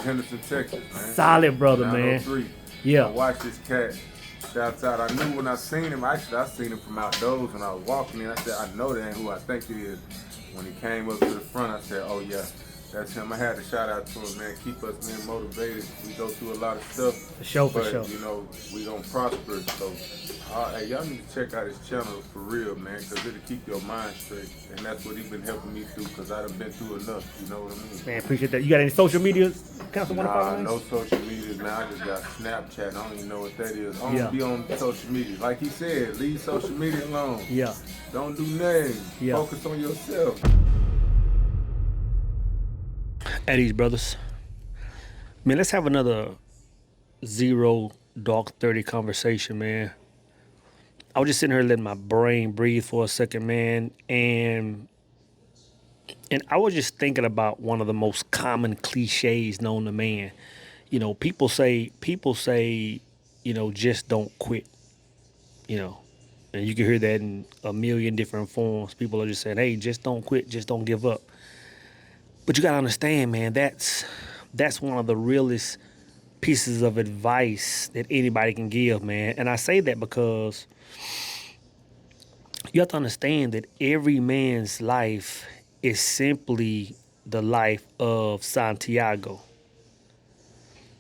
Henderson, Texas, man. Solid brother, man. 903. Yeah. I watched this cat. Shouts out. I knew when I seen him. Actually, I seen him from outdoors when I was walking in. I said, I know that ain't who I think it is. When he came up to the front, I said, oh yeah, that's him. I had to shout out to him, man. Keep us, man, motivated. We go through a lot of stuff. For sure. But, you know, we gonna prosper. So, hey, y'all need to check out his channel for real, man, because it'll keep your mind straight. And that's what he's been helping me through, because I done been through enough. You know what I mean? Man, appreciate that. You got any social media accounts? No social media, man. I just got Snapchat. I don't even know what that is. I don't be on social media. Like he said, leave social media alone. Yeah. Don't do nothing. Yeah. Focus on yourself. Hey, these brothers. Man, let's have another zero dark 30 conversation, man. I was just sitting here letting my brain breathe for a second, man, and I was just thinking about one of the most common cliches known to man. You know, people say, you know, just don't quit. You know, and you can hear that in a million different forms. People are just saying, hey, just don't quit, just don't give up. But you gotta understand, man, that's one of the realest pieces of advice that anybody can give, man. And I say that because you have to understand that every man's life is simply the life of Santiago.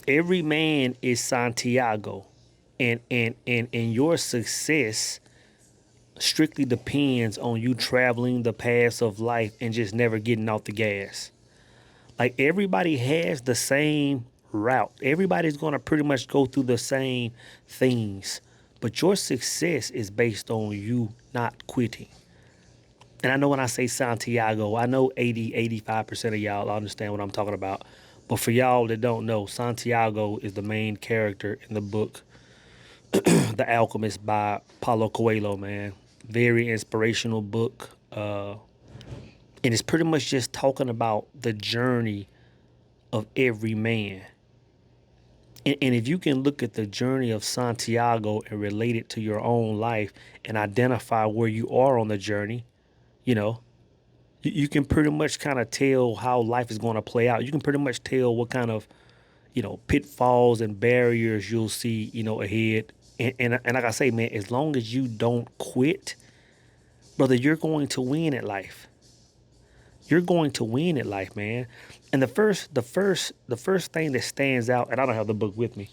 Every man is Santiago. And your success strictly depends on you traveling the paths of life and just never getting off the gas. Like, everybody has the same route. Everybody's going to pretty much go through the same things. But your success is based on you not quitting. And I know when I say Santiago, I know 85% of y'all understand what I'm talking about. But for y'all that don't know, Santiago is the main character in the book, The Alchemist by Paulo Coelho, man. Very inspirational book. And it's pretty much just talking about the journey of every man. And if you can look at the journey of Santiago and relate it to your own life and identify where you are on the journey, you know, you can pretty much kind of tell how life is going to play out. You can pretty much tell what kind of, you know, pitfalls and barriers you'll see, you know, ahead. And like I say, man, as long as you don't quit, brother, you're going to win at life. You're going to win at life, man. And the first thing that stands out, and I don't have the book with me,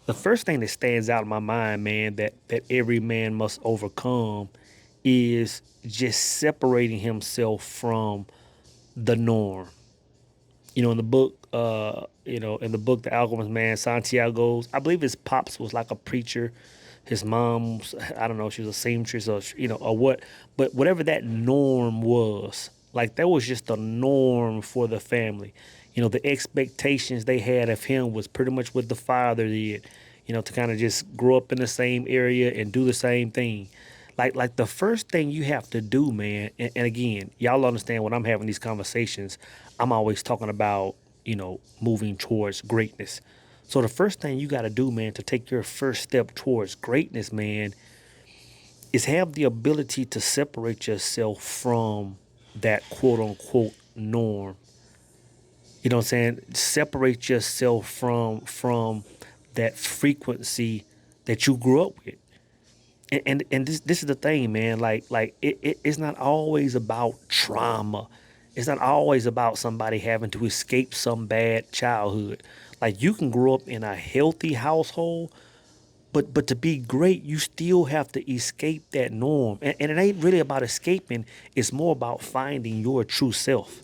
the first thing that stands out in my mind, man, that every man must overcome is just separating himself from the norm. You know, in the book, The Alchemist, man, Santiago's, I believe his pops was like a preacher. His mom's, I don't know, she was a seamstress or what. But whatever that norm was, like, that was just the norm for the family. You know, the expectations they had of him was pretty much what the father did, you know, to kind of just grow up in the same area and do the same thing. Like the first thing you have to do, man, and again, y'all understand when I'm having these conversations, I'm always talking about, you know, moving towards greatness. So the first thing you got to do, man, to take your first step towards greatness, man, is have the ability to separate yourself from that quote unquote norm. You know what I'm saying? Separate yourself from that frequency that you grew up with. And this is the thing, man. Like it's not always about trauma. It's not always about somebody having to escape some bad childhood. Like, you can grow up in a healthy household, but to be great, you still have to escape that norm. And it ain't really about escaping. It's more about finding your true self.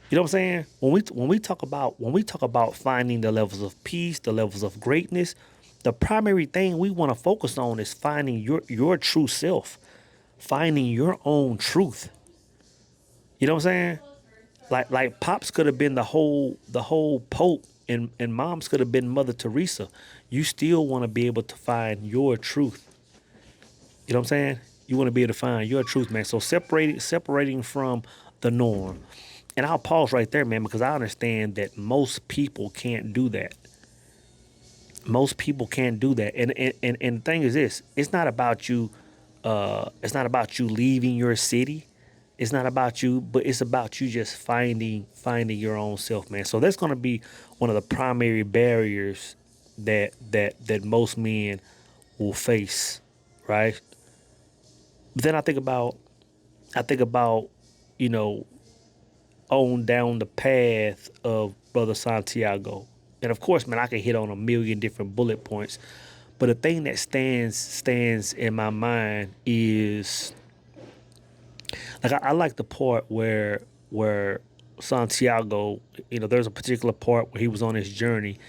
You know what I'm saying? When we talk about finding the levels of peace, the levels of greatness, the primary thing we want to focus on is finding your true self, finding your own truth. You know what I'm saying? Like pops could have been the whole pope, and moms could have been Mother Teresa. You still want to be able to find your truth. You know what I'm saying? You want to be able to find your truth, man. So separating from the norm. And I'll pause right there, man, because I understand that most people can't do that. Most people can't do that. And the thing is this, it's not about you leaving your city. It's not about you, but it's about you just finding your own self, man. So that's gonna be one of the primary barriers that most men will face, right? But then I think about, you know, on down the path of Brother Santiago. And of course, man, I can hit on a million different bullet points. But the thing that stands in my mind is like I like the part where Santiago, there's a particular part where he was on his journey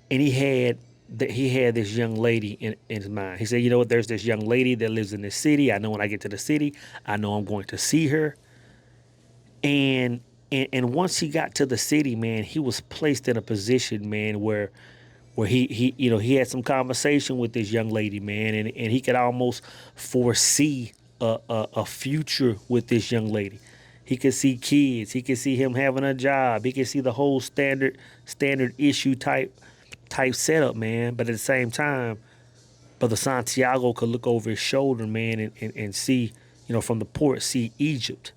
and he had this young lady in his mind. He said, you know what, there's this young lady that lives in this city. I know when I get to the city, I know I'm going to see her. And once he got to the city, man, he was placed in a position, man, where he had some conversation with this young lady, man, and he could almost foresee a future with this young lady. He could see kids. He could see him having a job. He could see the whole standard issue type setup, man. But at the same time, Brother Santiago could look over his shoulder, man, and see, from the port, see Egypt.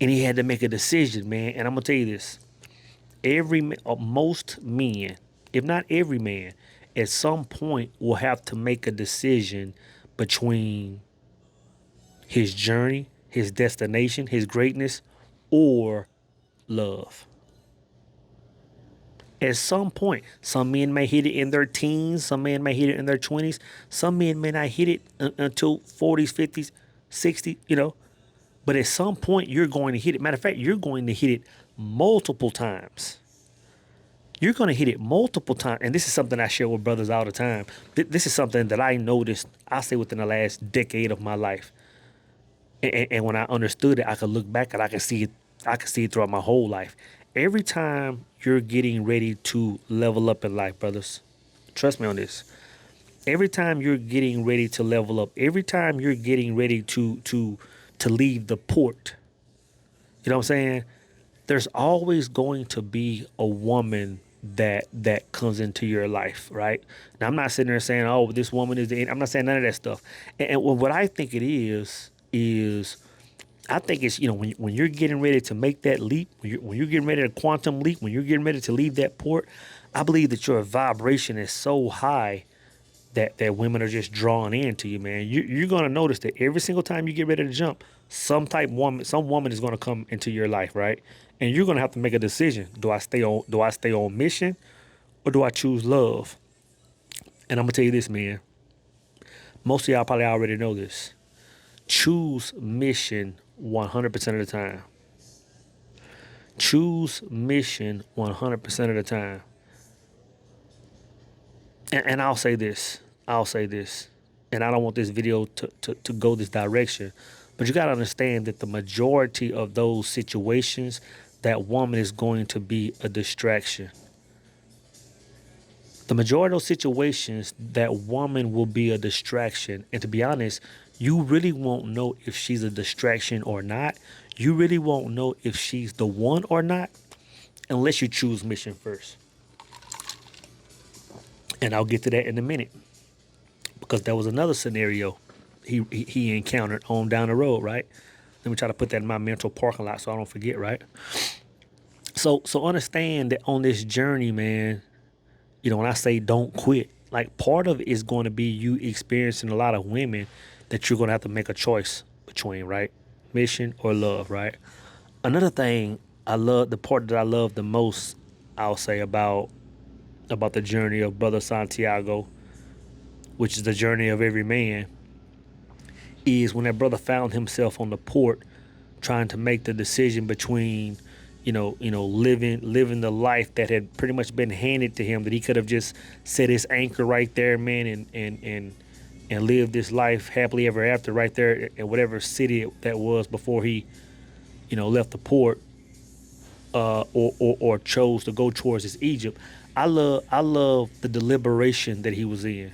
And he had to make a decision, man. And I'm gonna tell you this: most men, if not every man, at some point will have to make a decision between his journey, his destination, his greatness, or love. At some point, some men may hit it in their teens, some men may hit it in their 20s, some men may not hit it until 40s, 50s, 60s, But at some point, you're going to hit it. Matter of fact, you're going to hit it multiple times. You're going to hit it multiple times. And this is something I share with brothers all the time. This is something that I noticed, I say, within the last decade of my life. And when I understood it, I could look back and I could see it throughout my whole life. Every time you're getting ready to level up in life, brothers, trust me on this. Every time you're getting ready to level up, every time you're getting ready to leave the port, you know what I'm saying? There's always going to be a woman that comes into your life, right? Now, I'm not sitting there saying, oh, this woman is the end. I'm not saying none of that stuff. And what I think it is I think it's, when you're getting ready to make that leap, when you're getting ready to quantum leap, when you're getting ready to leave that port, I believe that your vibration is so high that women are just drawn into you, man. You're going to notice that every single time you get ready to jump, some woman is going to come into your life, right? And you're going to have to make a decision. Do I stay on mission, or do I choose love? And I'm going to tell you this, man. Most of y'all probably already know this. Choose mission 100% of the time. Choose mission 100% of the time. And I'll say this, and I don't want this video to go this direction, but you got to understand that the majority of those situations, that woman is going to be a distraction. The majority of those situations, that woman will be a distraction. And to be honest, you really won't know if she's a distraction or not. You really won't know if she's the one or not unless you choose mission first. And I'll get to that in a minute, because there was another scenario he encountered on down the road, right? Let me try to put that in my mental parking lot so I don't forget, right? So understand that on this journey, man, when I say don't quit, like, part of it is going to be you experiencing a lot of women that you're going to have to make a choice between, right? Mission or love, right? Another thing the part that I love the most, I'll say, about the journey of Brother Santiago, which is the journey of every man, is when that brother found himself on the port trying to make the decision between, living the life that had pretty much been handed to him, that he could have just set his anchor right there, man, and lived this life happily ever after right there in whatever city that was before he, left the port, or chose to go towards his Egypt. I love the deliberation that he was in.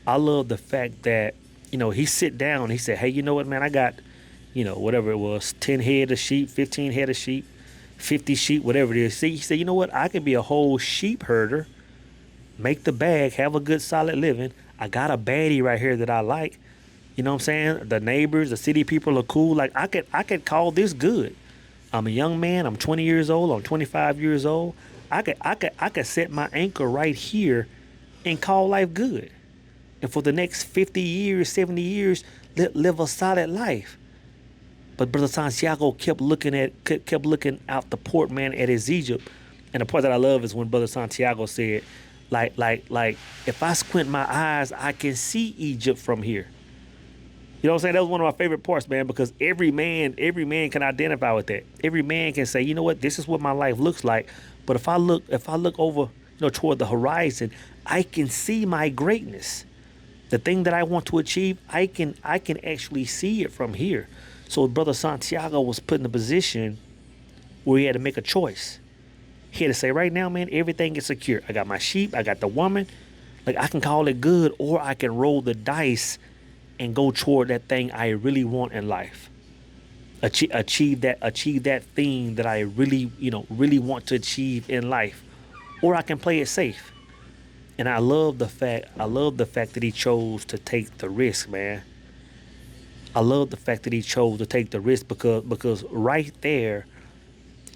I love the fact that, he sit down and he said, hey, you know what, man, I got, whatever it was, 10 head of sheep, 15 head of sheep, 50 sheep, whatever it is. See, he said, you know what, I could be a whole sheep herder, make the bag, have a good solid living. I got a baddie right here that I like. You know what I'm saying? The neighbors, the city people are cool. Like I could call this good. I'm a young man. I'm 20 years old. I'm 25 years old. I could set my anchor right here and call life good. And for the next 50 years, 70 years, live a solid life. But Brother Santiago kept looking out the port, man, at his Egypt. And the part that I love is when Brother Santiago said, like, if I squint my eyes, I can see Egypt from here. You know what I'm saying? That was one of my favorite parts, man, because every man can identify with that. Every man can say, you know what, this is what my life looks like. But if I look over, toward the horizon, I can see my greatness. The thing that I want to achieve, I can actually see it from here. So Brother Santiago was put in a position where he had to make a choice. He had to say, right now, man, everything is secure. I got my sheep, I got the woman. Like, I can call it good, or I can roll the dice and go toward that thing I really want in life. Achieve that thing that I really want to achieve in life. Or I can play it safe. And I love the fact that he chose to take the risk, man. I love the fact that he chose to take the risk because right there,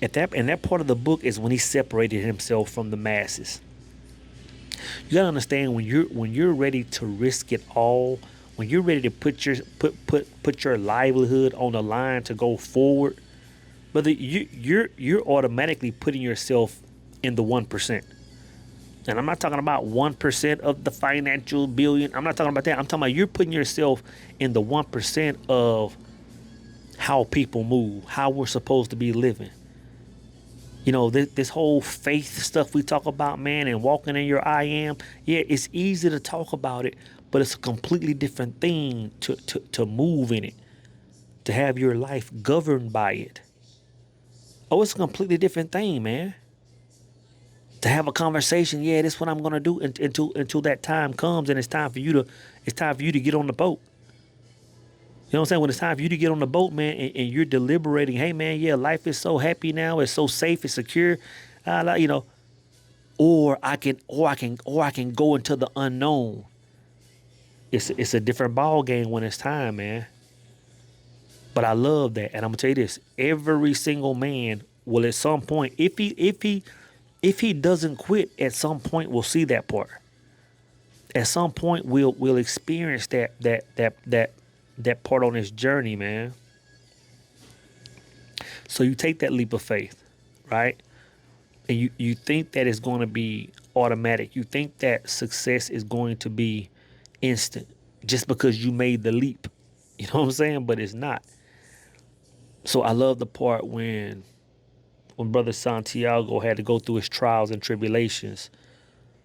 in that part of the book is when he separated himself from the masses. You gotta understand, when you're ready to risk it all, when you're ready to put your livelihood on the line to go forward, but you're automatically putting yourself in the 1%. And I'm not talking about 1% of the financial billion. I'm not talking about that. I'm talking about you're putting yourself in the 1% of how people move, how we're supposed to be living. This whole faith stuff we talk about, man, and walking in your I am. Yeah, it's easy to talk about it, but it's a completely different thing to move in it, to have your life governed by it. Oh, it's a completely different thing, man. To have a conversation, yeah, this is what I'm gonna do until that time comes, and it's time for you to get on the boat. You know what I'm saying? When it's time for you to get on the boat, man, and you're deliberating, hey, man, yeah, life is so happy now, it's so safe, it's secure, or I can go into the unknown. It's a different ball game when it's time, man. But I love that, and I'm gonna tell you this: every single man will at some point, if he doesn't quit, at some point we'll see that part. At some point we'll experience that part on this journey, man. So you take that leap of faith, right? And you think that it's going to be automatic. You think that success is going to be instant just because you made the leap. You know what I'm saying? But it's not. So I love the part when Brother Santiago had to go through his trials and tribulations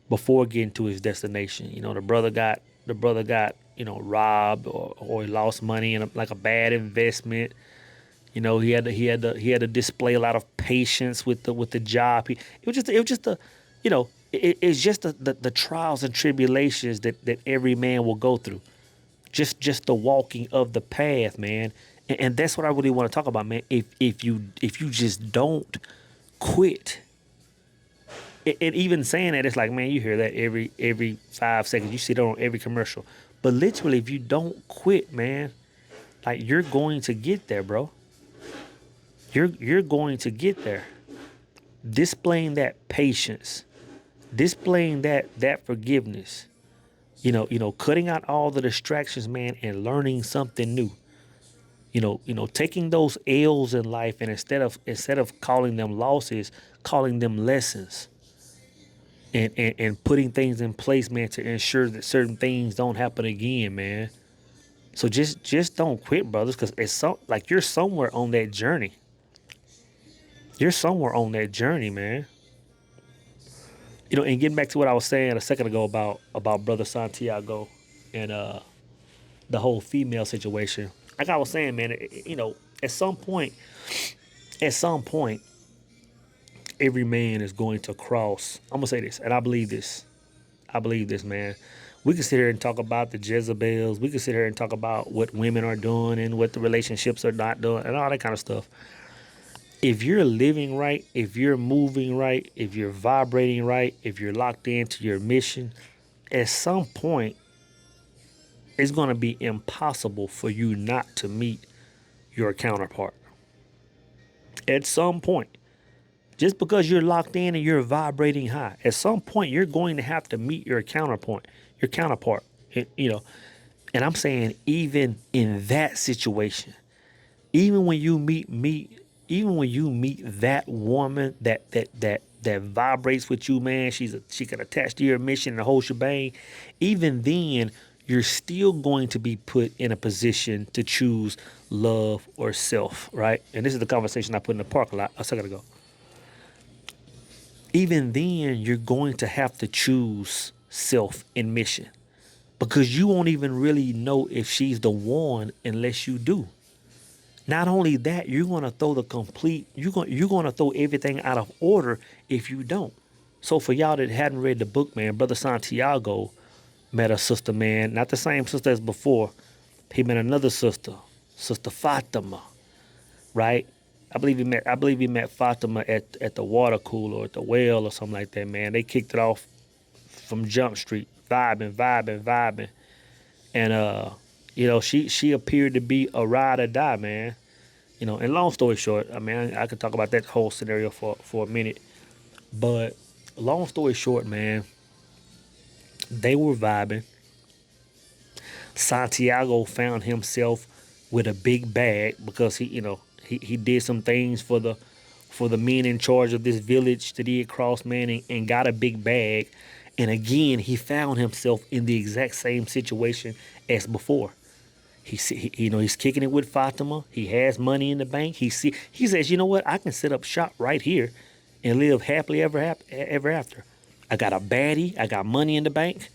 before getting to his destination. The brother got robbed, or he lost money in like a bad investment. He had to display a lot of patience with the job. It's just the trials and tribulations that every man will go through. Just the walking of the path, man. And that's what I really want to talk about, man. If you just don't quit. And even saying that, it's like, man, you hear that every 5 seconds. You see that on every commercial. But literally, if you don't quit, man, like, you're going to get there, bro. You're going to get there. Displaying that patience, displaying that forgiveness. Cutting out all the distractions, man, and learning something new. Taking those L's in life, and instead of calling them losses, calling them lessons. And putting things in place, man, to ensure that certain things don't happen again, man. So just don't quit, brothers, because like, you're somewhere on that journey. You're somewhere on that journey, man. And getting back to what I was saying a second ago about Brother Santiago and the whole female situation. Like I was saying, man, at some point, every man is going to cross. I'm gonna say this, and I believe this. Man. We can sit here and talk about the Jezebels. We can sit here and talk about what women are doing and what the relationships are not doing and all that kind of stuff. If you're living right, if you're moving right, if you're vibrating right, if you're locked into your mission, at some point, it's going to be impossible for you not to meet your counterpart at some point. Just because you're locked in and you're vibrating high, at some point you're going to have to meet your counterpart. You know, and I'm saying even in that situation, even when you even when you meet that woman that vibrates with you, man, she can attach to your mission and the whole shebang. Even then, you're still going to be put in a position to choose love or self, right? And this is the conversation I put in the parking lot a second ago. Even then, you're going to have to choose self and mission because you won't even really know if she's the one unless you do. Not only that, you're gonna throw everything out of order if you don't. So for y'all that hadn't read the book, man, Brother Santiago met a sister, man, not the same sister as before. He met another sister, Sister Fatima, right? I believe he met Fatima at the water cooler or at the well or something like that, man. They kicked it off from Jump Street, vibing. And she appeared to be a ride or die, man. And long story short, I mean, I could talk about that whole scenario for a minute. But long story short, man, they were vibing. Santiago found himself with a big bag because he did some things for the men in charge of this village that he had crossed, man, and got a big bag. And again, he found himself in the exact same situation as before. He's kicking it with Fatima. He has money in the bank. He says, you know what? I can set up shop right here and live happily ever after. I got a baddie. I got money in the bank.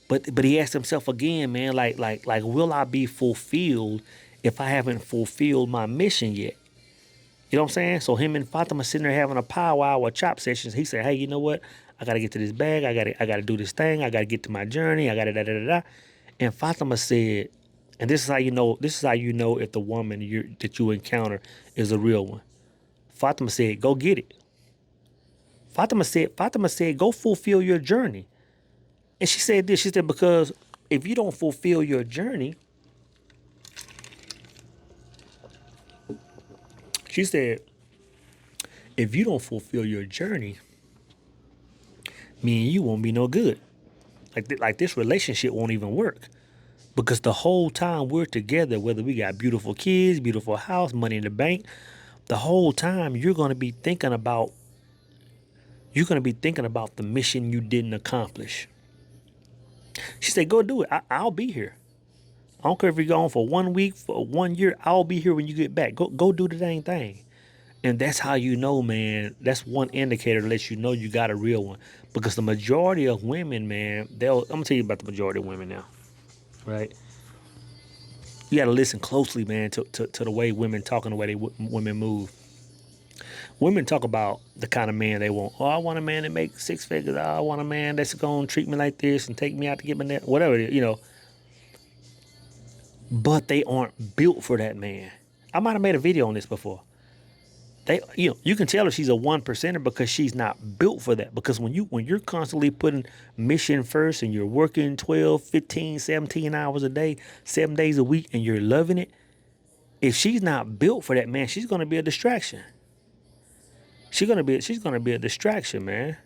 But he asked himself again, man, like, will I be fulfilled if I haven't fulfilled my mission yet? You know what I'm saying? So him and Fatima sitting there having a powwow or chop sessions. He said, hey, you know what? I gotta get to this bag. I gotta do this thing. I gotta get to my journey. I gotta da da da da. And Fatima said, and this is how you know. This is how you know if the woman that you encounter is a real one. Fatima said, "Go get it." Fatima said, "Go fulfill your journey." And she said this. She said, "Because if you don't fulfill your journey," she said, "if you don't fulfill your journey, me and you won't be no good. Like this relationship won't even work." Because the whole time we're together, whether we got beautiful kids, beautiful house, money in the bank, the whole time you're going to be thinking about the mission you didn't accomplish. She said, go do it. I'll be here. I don't care if you're gone for 1 week, for 1 year. I'll be here when you get back. Go do the dang thing. And that's how you know, man. That's one indicator that lets you know you got a real one. Because the majority of women, man, I'm going to tell you about the majority of women now, right? You got to listen closely, man, to the way women talk and the way women move. Women talk about the kind of man they want. Oh, I want a man that makes 6 figures. Oh, I want a man that's going to treat me like this and take me out to get my net, whatever it is, But they aren't built for that man. I might have made a video on this before. You can tell her she's a 1%er because she's not built for that. Because when you're constantly putting mission first and you're working 12, 15, 17 hours a day, 7 days a week, and you're loving it, if she's not built for that man, she's gonna be a distraction. She's gonna be a distraction, man.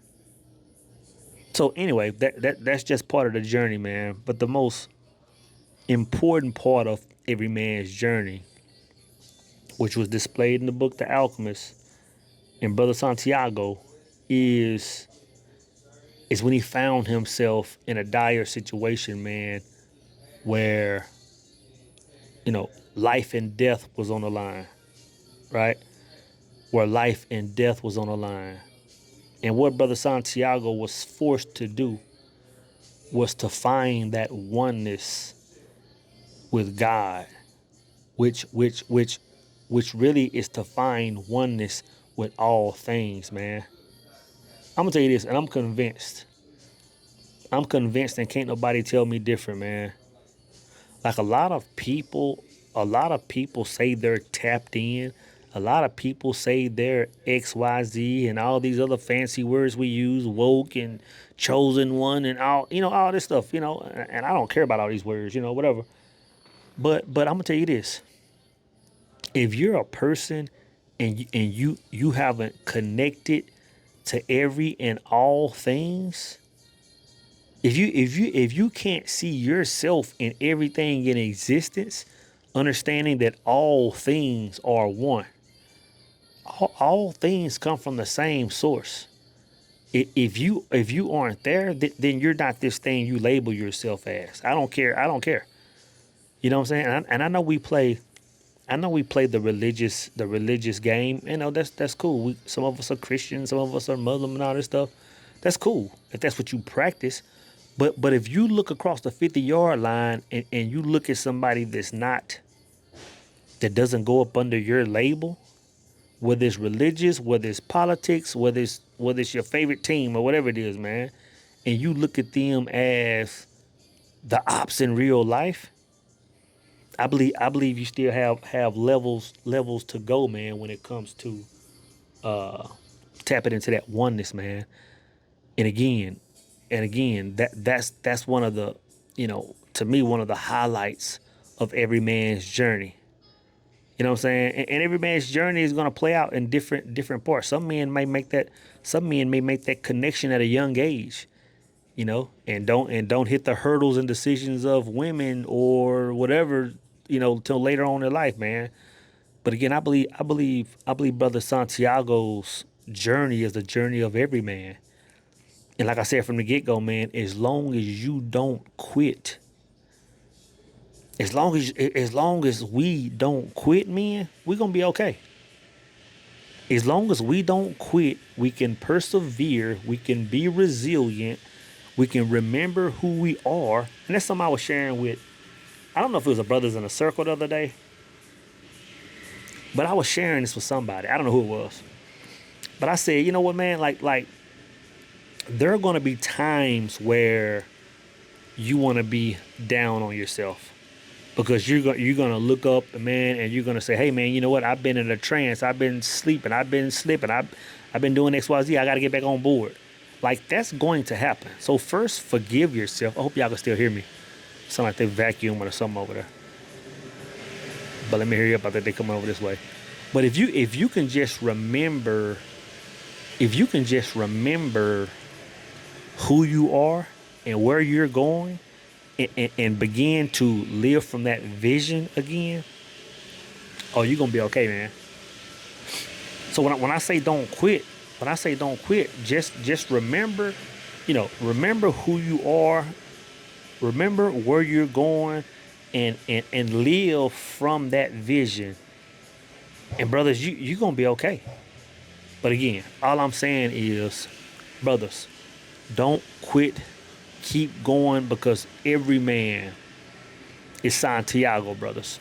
So anyway, that's just part of the journey, man. But the most important part of every man's journey, which was displayed in the book The Alchemist and Brother Santiago, is when he found himself in a dire situation, man, where life and death was on the line, right? Where life and death was on the line. And what Brother Santiago was forced to do was to find that oneness with God, which really is to find oneness with all things, man. I'm gonna tell you this, and I'm convinced. And can't nobody tell me different, man. Like a lot of people say they're tapped in. A lot of people say they're XYZ and all these other fancy words we use, woke and chosen one and all, all this stuff, and I don't care about all these words, whatever. But I'm gonna tell you this. If you're a person and you haven't connected to every and all things, if you can't see yourself in everything in existence, understanding that all things are one, all things come from the same source. If you aren't there, then you're not this thing you label yourself as. I don't care. I don't care. You know what I'm saying? And I know we play. I know we play the religious game. That's cool. Some of us are Christians, some of us are Muslim, and all this stuff. That's cool if that's what you practice. But if you look across the 50-yard line and you look at somebody that doesn't go up under your label, whether it's religious, whether it's politics, whether it's your favorite team or whatever it is, man, and you look at them as the ops in real life, I believe you still have levels to go, man, when it comes to tapping into that oneness, man. And again, that's one of the, to me, one of the highlights of every man's journey. You know what I'm saying? And every man's journey is going to play out in different parts. Some men may make that connection at a young age, and don't hit the hurdles and decisions of women or whatever, till later on in life, man. But again, I believe Brother Santiago's journey is the journey of every man. And like I said from the get-go, man, as long as you don't quit, as long as we don't quit, man, we're gonna be okay. As long as we don't quit, we can persevere, we can be resilient, we can remember who we are. And that's something I was sharing with, I don't know if it was a Brothers in a Circle the other day, but I was sharing this with somebody. I don't know who it was. But I said, you know what, man, like there are gonna be times where you wanna be down on yourself. Because you're gonna look up, man, and you're gonna say, "Hey, man, you know what? I've been in a trance. I've been sleeping. I've been slipping. I've been doing X, Y, Z. I got to get back on board." Like that's going to happen. So first, forgive yourself. I hope y'all can still hear me. Sound like they vacuuming or something over there. But let me hear you about that. They coming over this way. But if you can just remember, who you are and where you're going, and begin to live from that vision again, oh, you're gonna be okay, man. So when I say don't quit, just remember, remember who you are, remember where you're going, and live from that vision. And brothers, you're gonna be okay. But again, all I'm saying is, brothers, don't quit. Keep going, because every man is Santiago, brothers.